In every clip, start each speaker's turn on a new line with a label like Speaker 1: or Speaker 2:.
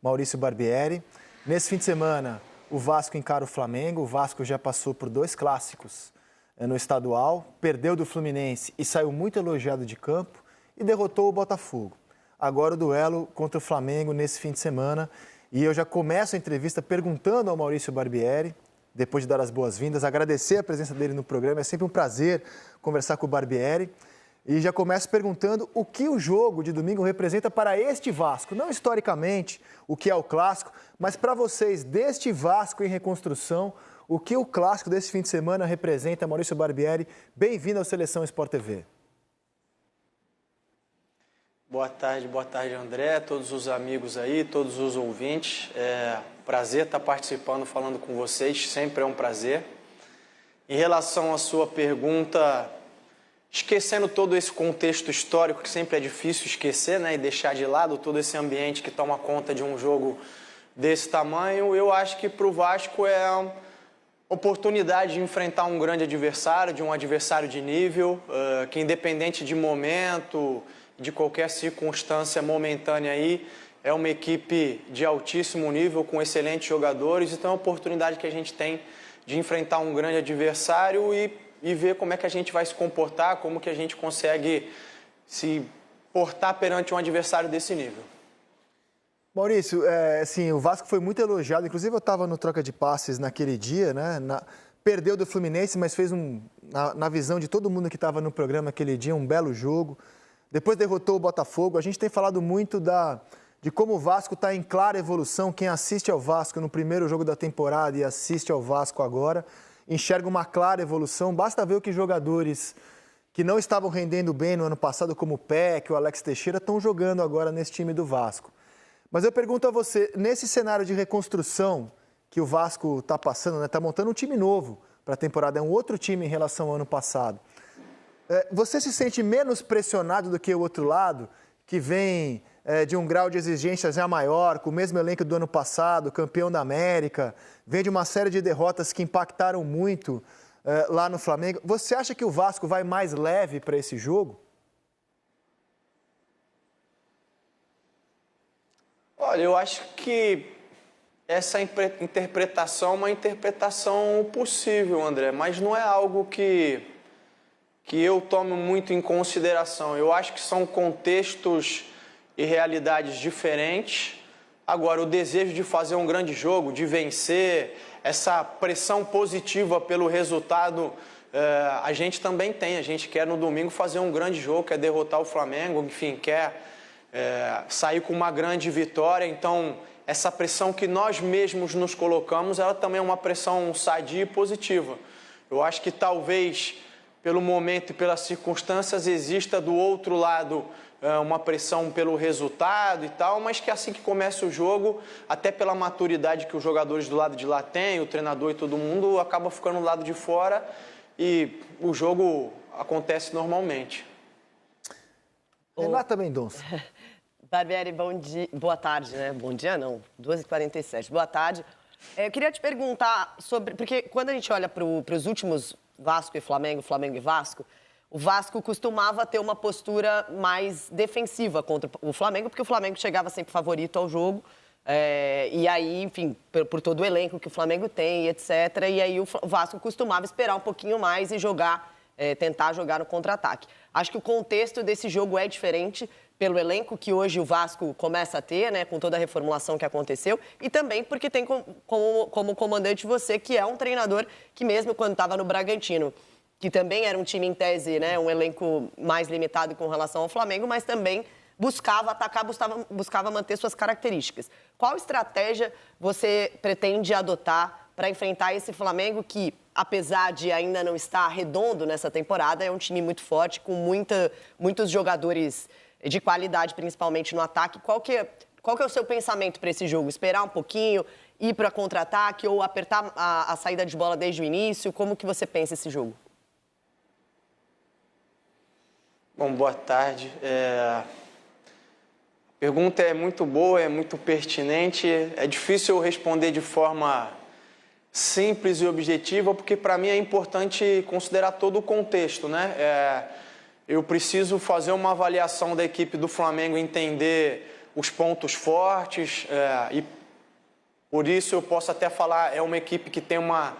Speaker 1: Maurício Barbieri. Nesse fim de semana, o Vasco encara o Flamengo. O Vasco já passou por 2 clássicos no estadual, perdeu do Fluminense e saiu muito elogiado de campo e derrotou o Botafogo. Agora o duelo contra o Flamengo nesse fim de semana. E eu já começo a entrevista perguntando ao Maurício Barbieri, depois de dar as boas-vindas, agradecer a presença dele no programa. É sempre um prazer conversar com o Barbieri. E já começo perguntando o que o jogo de domingo representa para este Vasco. Não historicamente o que é o clássico, mas para vocês, deste Vasco em reconstrução, o que o clássico desse fim de semana representa. Maurício Barbieri, bem-vindo ao Seleção Sport TV.
Speaker 2: Boa tarde, André, todos os amigos aí, todos os ouvintes. Prazer estar participando, falando com vocês, sempre é um prazer. Em relação à sua pergunta, esquecendo todo esse contexto histórico, que sempre é difícil esquecer, né, e deixar de lado todo esse ambiente que toma conta de um jogo desse tamanho, eu acho que para o Vasco é uma oportunidade de enfrentar um grande adversário, de um adversário de nível, que independente de momento, de qualquer circunstância momentânea aí, é uma equipe de altíssimo nível, com excelentes jogadores, então é uma oportunidade que a gente tem de enfrentar um grande adversário e ver como é que a gente vai se comportar, como que a gente consegue se portar perante um adversário desse nível.
Speaker 1: Maurício, assim, o Vasco foi muito elogiado, inclusive eu estava no troca de passes naquele dia, né? Perdeu do Fluminense, mas fez na visão de todo mundo que estava no programa aquele dia, um belo jogo. Depois derrotou o Botafogo. A gente tem falado muito de como o Vasco está em clara evolução. Quem assiste ao Vasco no primeiro jogo da temporada e assiste ao Vasco agora, enxerga uma clara evolução. Basta ver o que jogadores que não estavam rendendo bem no ano passado, como o Peck, o Alex Teixeira, estão jogando agora nesse time do Vasco. Mas eu pergunto a você, nesse cenário de reconstrução que o Vasco está passando, né, está montando um time novo para a temporada, é um outro time em relação ao ano passado. Você se sente menos pressionado do que o outro lado, que vem de um grau de exigência já maior, com o mesmo elenco do ano passado, campeão da América, vem de uma série de derrotas que impactaram muito lá no Flamengo. Você acha que o Vasco vai mais leve para esse jogo?
Speaker 2: Olha, eu acho que essa interpretação é uma interpretação possível, André, mas não é algo que eu tomo muito em consideração. Eu acho que são contextos e realidades diferentes. Agora, o desejo de fazer um grande jogo, de vencer, essa pressão positiva pelo resultado, a gente também tem. A gente quer no domingo fazer um grande jogo, quer derrotar o Flamengo, enfim, quer sair com uma grande vitória. Então, essa pressão que nós mesmos nos colocamos, ela também é uma pressão sadia e positiva. Eu acho que talvez, pelo momento e pelas circunstâncias, exista do outro lado uma pressão pelo resultado e tal, mas que assim que começa o jogo, até pela maturidade que os jogadores do lado de lá têm, o treinador e todo mundo, acaba ficando do lado de fora e o jogo acontece normalmente.
Speaker 1: Renata Mendonça.
Speaker 3: Barbieri, bom dia. Boa tarde, né? Bom dia não, 2h47. Boa tarde. Eu queria te perguntar sobre... Porque quando a gente olha para os últimos Vasco e Flamengo, Flamengo e Vasco, o Vasco costumava ter uma postura mais defensiva contra o Flamengo, porque o Flamengo chegava sempre favorito ao jogo, e aí, enfim, por todo o elenco que o Flamengo tem, etc. E aí o Vasco costumava esperar um pouquinho mais e jogar, tentar jogar no contra-ataque. Acho que o contexto desse jogo é diferente pelo elenco que hoje o Vasco começa a ter, né, com toda a reformulação que aconteceu, e também porque tem como comandante você, que é um treinador que mesmo quando estava no Bragantino, que também era um time em tese, né, um elenco mais limitado com relação ao Flamengo, mas também buscava atacar, buscava manter suas características. Qual estratégia você pretende adotar para enfrentar esse Flamengo que, apesar de ainda não estar redondo nessa temporada, é um time muito forte, com muitos jogadores de qualidade, principalmente no ataque? Qual que é o seu pensamento para esse jogo? Esperar um pouquinho, ir para contra-ataque ou apertar a saída de bola desde o início? Como que você pensa esse jogo?
Speaker 2: Bom, boa tarde. A pergunta é muito boa, é muito pertinente. É difícil eu responder de forma simples e objetiva, porque para mim é importante considerar todo o contexto, né? Eu preciso fazer uma avaliação da equipe do Flamengo, entender os pontos fortes, e por isso eu posso até falar, é uma equipe que tem uma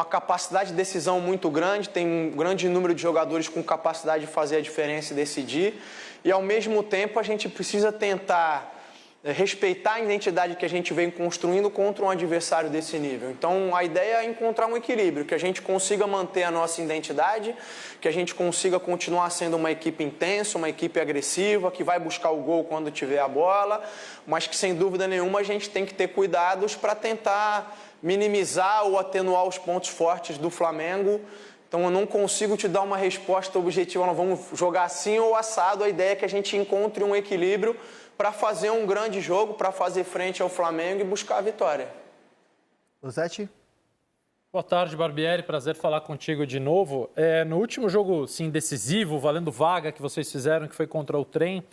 Speaker 2: capacidade de decisão muito grande, tem um grande número de jogadores com capacidade de fazer a diferença e decidir, e ao mesmo tempo a gente precisa tentar respeitar a identidade que a gente vem construindo contra um adversário desse nível. Então a ideia é encontrar um equilíbrio, que a gente consiga manter a nossa identidade, que a gente consiga continuar sendo uma equipe intensa, uma equipe agressiva, que vai buscar o gol quando tiver a bola, mas que sem dúvida nenhuma a gente tem que ter cuidados para tentar minimizar ou atenuar os pontos fortes do Flamengo. Então eu não consigo te dar uma resposta objetiva, não vamos jogar assim ou assado. A ideia é que a gente encontre um equilíbrio para fazer um grande jogo, para fazer frente ao Flamengo e buscar a vitória.
Speaker 1: Losetti?
Speaker 4: Boa tarde, Barbieri. Prazer falar contigo de novo. No último jogo, sim, decisivo, valendo vaga que vocês fizeram, que foi contra o Trem,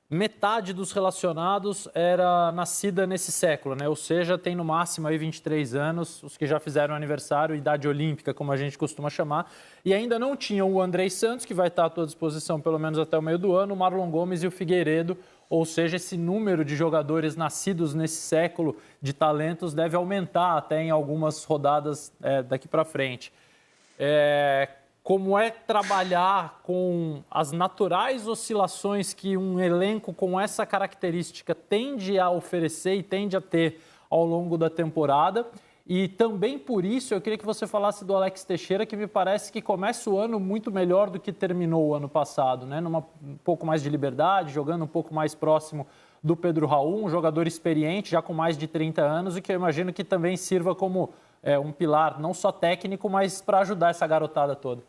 Speaker 4: metade dos relacionados era nascida nesse século, né? Ou seja, tem no máximo aí 23 anos, os que já fizeram aniversário, idade olímpica, como a gente costuma chamar, e ainda não tinham o Andrei Santos, que vai estar à tua disposição pelo menos até o meio do ano, o Marlon Gomes e o Figueiredo, ou seja, esse número de jogadores nascidos nesse século de talentos deve aumentar até em algumas rodadas daqui para frente. Como é trabalhar com as naturais oscilações que um elenco com essa característica tende a oferecer e tende a ter ao longo da temporada. E também por isso eu queria que você falasse do Alex Teixeira, que me parece que começa o ano muito melhor do que terminou o ano passado, né? Um pouco mais de liberdade, jogando um pouco mais próximo do Pedro Raul, um jogador experiente, já com mais de 30 anos, e que eu imagino que também sirva como um pilar, não só técnico, mas para ajudar essa garotada toda.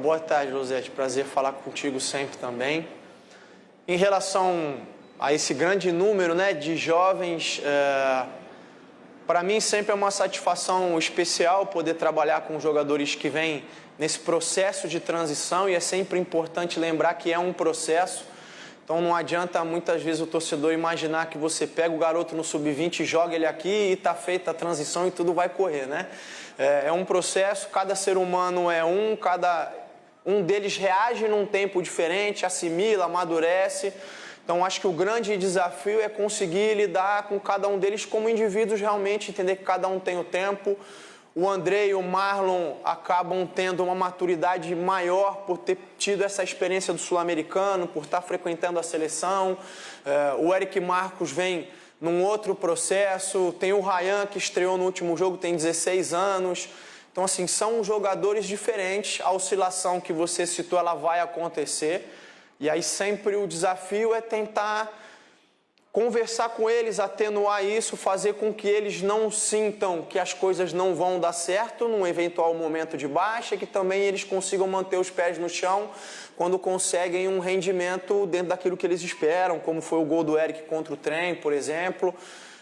Speaker 2: Boa tarde, Losetti. Prazer falar contigo sempre também. Em relação a esse grande número, né, de jovens, para mim sempre é uma satisfação especial poder trabalhar com jogadores que vêm nesse processo de transição, e é sempre importante lembrar que é um processo. Então não adianta muitas vezes o torcedor imaginar que você pega o garoto no sub-20 e joga ele aqui e está feita a transição e tudo vai correr, né? É um processo, cada ser humano é cada um deles reage num tempo diferente, assimila, amadurece. Então acho que o grande desafio é conseguir lidar com cada um deles como indivíduos realmente, entender que cada um tem o tempo. O André e o Marlon acabam tendo uma maturidade maior por ter tido essa experiência do sul-americano, por estar frequentando a seleção. O Eric Marcos vem num outro processo. Tem o Ryan, que estreou no último jogo, tem 16 anos. Então, assim, são jogadores diferentes. A oscilação que você citou, ela vai acontecer. E aí sempre o desafio é tentar conversar com eles, atenuar isso, fazer com que eles não sintam que as coisas não vão dar certo num eventual momento de baixa, que também eles consigam manter os pés no chão quando conseguem um rendimento dentro daquilo que eles esperam, como foi o gol do Eric contra o Trem, por exemplo.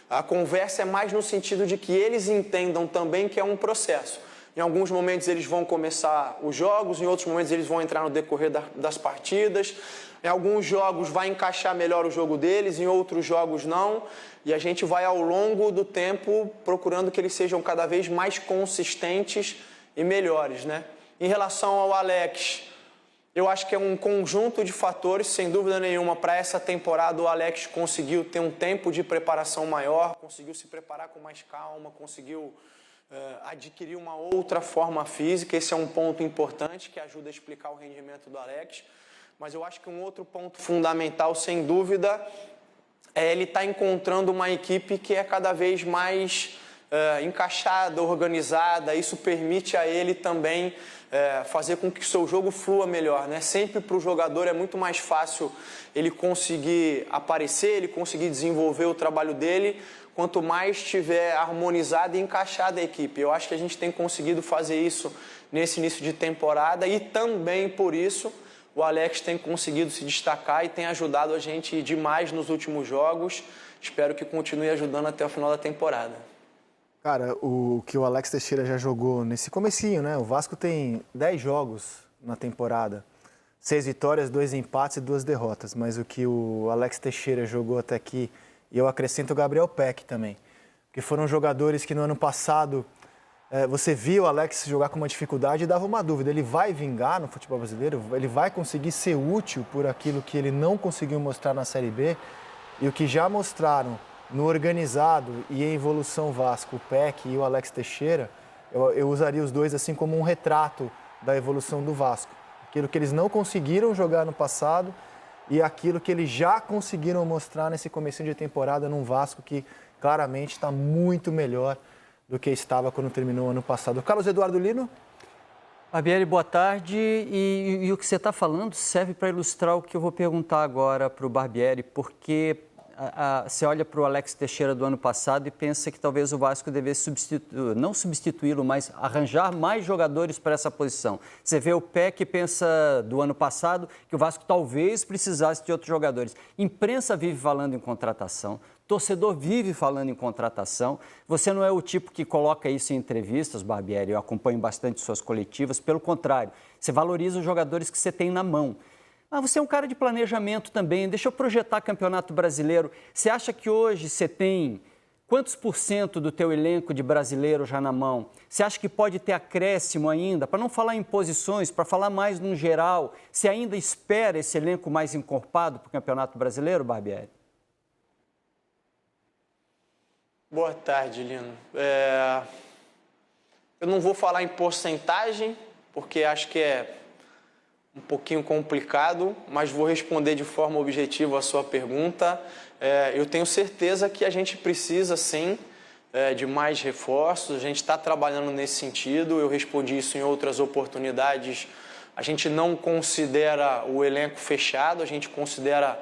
Speaker 2: A conversa é mais no sentido de que eles entendam também que é um processo. Em alguns momentos eles vão começar os jogos, em outros momentos eles vão entrar no decorrer das partidas. Em alguns jogos vai encaixar melhor o jogo deles, em outros jogos não. E a gente vai ao longo do tempo procurando que eles sejam cada vez mais consistentes e melhores, né? Em relação ao Alex, eu acho que é um conjunto de fatores, sem dúvida nenhuma. Para essa temporada o Alex conseguiu ter um tempo de preparação maior, conseguiu se preparar com mais calma, conseguiu adquirir uma outra forma física. Esse é um ponto importante que ajuda a explicar o rendimento do Alex. Mas eu acho que um outro ponto fundamental, sem dúvida, é ele estar encontrando uma equipe que é cada vez mais encaixada, organizada. Isso permite a ele também fazer com que o seu jogo flua melhor, né? Sempre para o jogador é muito mais fácil ele conseguir aparecer, ele conseguir desenvolver o trabalho dele, quanto mais estiver harmonizada e encaixada a equipe. Eu acho que a gente tem conseguido fazer isso nesse início de temporada, e também por isso o Alex tem conseguido se destacar e tem ajudado a gente demais nos últimos jogos. Espero que continue ajudando até o final da temporada.
Speaker 1: Cara, o que o Alex Teixeira já jogou nesse comecinho, né? O Vasco tem 10 jogos na temporada. 6 vitórias, 2 empates e 2 derrotas. Mas o que o Alex Teixeira jogou até aqui, e eu acrescento o Gabriel Peck também. Porque foram jogadores que no ano passado você via o Alex jogar com uma dificuldade e dava uma dúvida. Ele vai vingar no futebol brasileiro? Ele vai conseguir ser útil por aquilo que ele não conseguiu mostrar na Série B? E o que já mostraram no organizado e em evolução Vasco, o Peck e o Alex Teixeira, eu usaria os dois assim como um retrato da evolução do Vasco. Aquilo que eles não conseguiram jogar no passado e aquilo que eles já conseguiram mostrar nesse comecinho de temporada num Vasco que claramente está muito melhor do que estava quando terminou o ano passado. Carlos Eduardo Lino?
Speaker 5: Barbieri, boa tarde. E o que você está falando serve para ilustrar o que eu vou perguntar agora para o Barbieri, porque você olha para o Alex Teixeira do ano passado e pensa que talvez o Vasco devesse não substituí-lo, mas arranjar mais jogadores para essa posição. Você vê o Peck e pensa do ano passado que o Vasco talvez precisasse de outros jogadores. Imprensa vive falando em contratação, torcedor vive falando em contratação. Você não é o tipo que coloca isso em entrevistas, Barbieri, eu acompanho bastante suas coletivas. Pelo contrário, você valoriza os jogadores que você tem na mão. Mas você é um cara de planejamento também. Deixa eu projetar Campeonato Brasileiro. Você acha que hoje você tem quantos % do teu elenco de brasileiro já na mão? Você acha que pode ter acréscimo ainda? Para não falar em posições, para falar mais no geral, você ainda espera esse elenco mais encorpado para o Campeonato Brasileiro, Barbieri?
Speaker 2: Boa tarde, Lino. Eu não vou falar em porcentagem, porque acho que é um pouquinho complicado, mas vou responder de forma objetiva a sua pergunta. Eu tenho certeza que a gente precisa, sim, de mais reforços. A gente está trabalhando nesse sentido. Eu respondi isso em outras oportunidades. A gente não considera o elenco fechado, a gente considera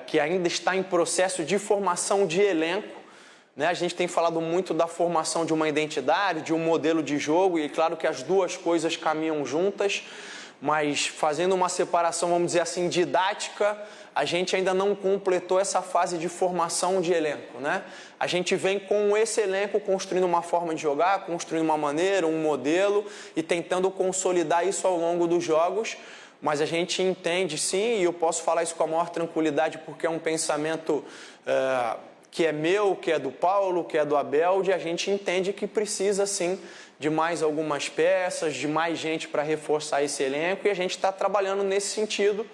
Speaker 2: que ainda está em processo de formação de elenco. A gente tem falado muito da formação de uma identidade, de um modelo de jogo, e claro que as duas coisas caminham juntas, mas fazendo uma separação, vamos dizer assim, didática, a gente ainda não completou essa fase de formação de elenco, A gente vem com esse elenco construindo uma forma de jogar, construindo uma maneira, um modelo e tentando consolidar isso ao longo dos jogos, mas a gente entende sim, e eu posso falar isso com a maior tranquilidade porque é um pensamento que é meu, que é do Paulo, que é do Abel, e a gente entende que precisa sim de mais algumas peças, de mais gente para reforçar esse elenco, e a gente está trabalhando nesse sentido.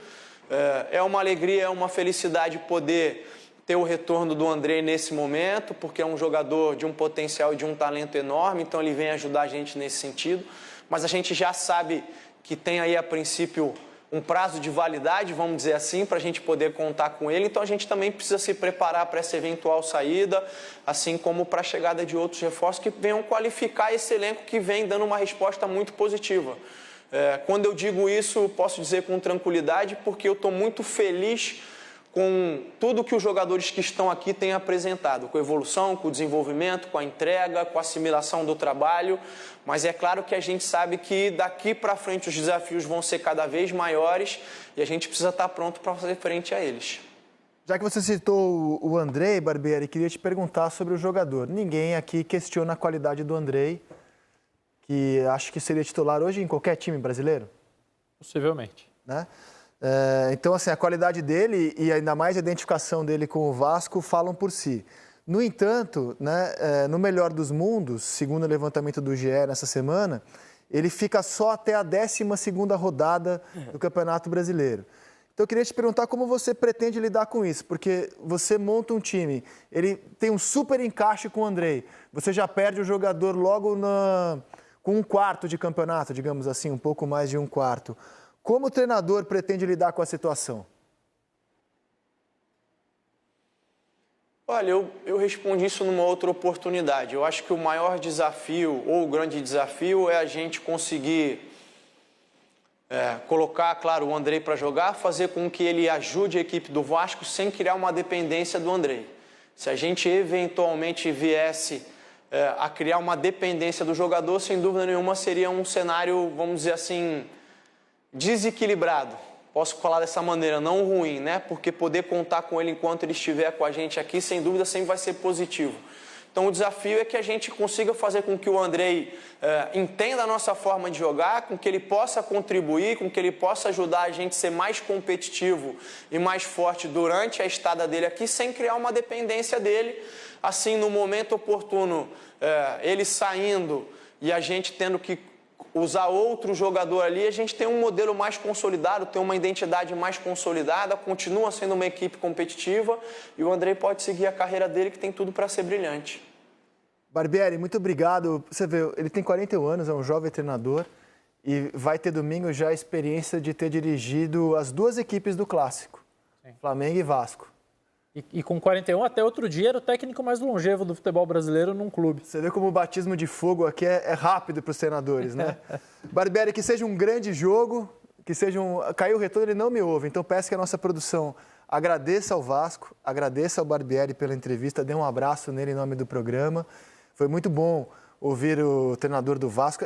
Speaker 2: É uma alegria, é uma felicidade poder ter o retorno do Andrei nesse momento, porque é um jogador de um potencial e de um talento enorme, então ele vem ajudar a gente nesse sentido, mas a gente já sabe que tem aí a princípio um prazo de validade, vamos dizer assim, para a gente poder contar com ele. Então a gente também precisa se preparar para essa eventual saída, assim como para a chegada de outros reforços que venham qualificar esse elenco que vem dando uma resposta muito positiva. Quando eu digo isso, posso dizer com tranquilidade, porque eu estou muito feliz com tudo que os jogadores que estão aqui têm apresentado, com a evolução, com o desenvolvimento, com a entrega, com a assimilação do trabalho, mas é claro que a gente sabe que daqui para frente os desafios vão ser cada vez maiores e a gente precisa estar pronto para fazer frente a eles.
Speaker 1: Já que você citou o Andrei, Barbieri, queria te perguntar sobre o jogador. Ninguém aqui questiona a qualidade do Andrei, que acho que seria titular hoje em qualquer time brasileiro?
Speaker 4: Possivelmente.
Speaker 1: Então, assim, a qualidade dele e ainda mais a identificação dele com o Vasco falam por si. No entanto, no melhor dos mundos, segundo o levantamento do GE nessa semana, ele fica só até a 12ª rodada do Campeonato Brasileiro. Então, eu queria te perguntar como você pretende lidar com isso, porque você monta um time, ele tem um super encaixe com o Andrei, você já perde o jogador logo com um quarto de campeonato, digamos assim, um pouco mais de um quarto. Como o treinador pretende lidar com a situação?
Speaker 2: Olha, eu respondi isso numa outra oportunidade. Eu acho que o maior desafio, ou o grande desafio, é a gente conseguir colocar, claro, o Andrei para jogar, fazer com que ele ajude a equipe do Vasco sem criar uma dependência do Andrei. Se a gente eventualmente viesse a criar uma dependência do jogador, sem dúvida nenhuma seria um cenário, vamos dizer assim, desequilibrado. Posso falar dessa maneira, não ruim, Porque poder contar com ele enquanto ele estiver com a gente aqui, sem dúvida, sempre vai ser positivo. Então o desafio é que a gente consiga fazer com que o Andrei entenda a nossa forma de jogar, com que ele possa contribuir, com que ele possa ajudar a gente a ser mais competitivo e mais forte durante a estada dele aqui, sem criar uma dependência dele. Assim, no momento oportuno, ele saindo e a gente tendo que usar outro jogador ali, a gente tem um modelo mais consolidado, tem uma identidade mais consolidada, continua sendo uma equipe competitiva e o Andrei pode seguir a carreira dele, que tem tudo para ser brilhante.
Speaker 1: Barbieri, muito obrigado. Você vê, ele tem 41 anos, é um jovem treinador e vai ter domingo já a experiência de ter dirigido as duas equipes do Clássico, Flamengo e Vasco.
Speaker 4: E com 41, até outro dia, era o técnico mais longevo do futebol brasileiro num clube.
Speaker 1: Você vê como o batismo de fogo aqui é rápido para os treinadores, né? Barbieri, que seja um grande jogo, que seja um... Caiu o retorno, ele não me ouve, então peço que a nossa produção agradeça ao Vasco, agradeça ao Barbieri pela entrevista, dê um abraço nele em nome do programa. Foi muito bom ouvir o treinador do Vasco.